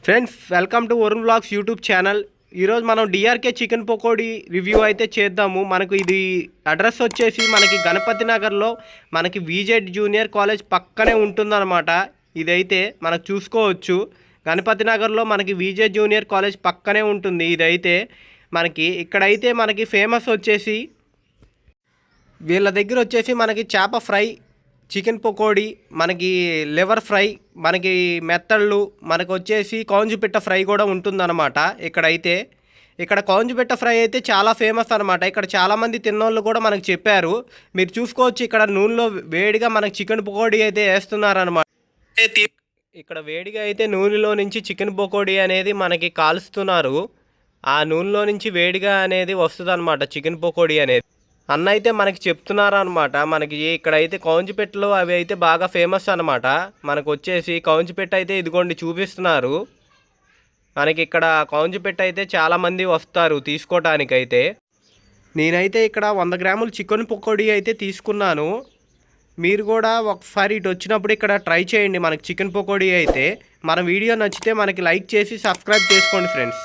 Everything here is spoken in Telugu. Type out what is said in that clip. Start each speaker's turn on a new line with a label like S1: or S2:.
S1: Friends welcome to Varun vlogs YouTube channel. ఈరోజు మనం డిఆర్కే చికెన్ పకోడీ రివ్యూ అయితే చేద్దాము. మనకు ఇది అడ్రస్ వచ్చేసి మనకి గణపతి నగర్లో మనకి విజెడ్ జూనియర్ కాలేజ్ పక్కనే ఉంటుందన్నమాట. ఇదైతే మనకు చూసుకోవచ్చు. గణపతి నగర్లో మనకి విజెడ్ జూనియర్ కాలేజ్ పక్కనే ఉంటుంది. ఇదైతే మనకి ఇక్కడైతే మనకి ఫేమస్ వచ్చేసి వీళ్ళ దగ్గర వచ్చేసి మనకి చేప ఫ్రై, చికెన్ పకోడీ, మనకి లివర్ ఫ్రై, మనకి మెత్తళ్ళు, మనకు వచ్చేసి కౌంజుపిట్ట ఫ్రై కూడా ఉంటుందన్నమాట. ఇక్కడ కౌంజుపిట్ట ఫ్రై అయితే చాలా ఫేమస్ అనమాట. ఇక్కడ చాలామంది తిన్నోళ్ళు కూడా మనకు చెప్పారు. మీరు చూసుకోవచ్చు ఇక్కడ నూనెలో వేడిగా మనకి చికెన్ పకోడీ అయితే వేస్తున్నారనమాట. ఇక్కడ వేడిగా అయితే నూనెలో నుంచి చికెన్ పకోడీ అనేది మనకి కాలుస్తున్నారు. ఆ నూనెలో నుంచి వేడిగా అనేది వస్తుంది అనమాట చికెన్ పకోడీ అనేది. అన్న అయితే మనకి చెప్తున్నారు అనమాట. మనకి ఇక్కడైతే కౌంజిపెట్టలు అవి అయితే బాగా ఫేమస్ అనమాట. మనకు వచ్చేసి కౌంజిపెట్ట అయితే ఇదిగోండి చూపిస్తున్నారు. మనకి ఇక్కడ కౌంజిపెట్ట అయితే చాలామంది వస్తారు తీసుకోవటానికైతే. నేనైతే ఇక్కడ 100 గ్రాములు చికెన్ పకోడీ అయితే తీసుకున్నాను. మీరు కూడా ఒకసారి ఇటు వచ్చినప్పుడు ఇక్కడ ట్రై చేయండి మనకి చికెన్ పకోడీ అయితే. మన వీడియో నచ్చితే మనకి లైక్ చేసి సబ్స్క్రైబ్ చేసుకోండి ఫ్రెండ్స్.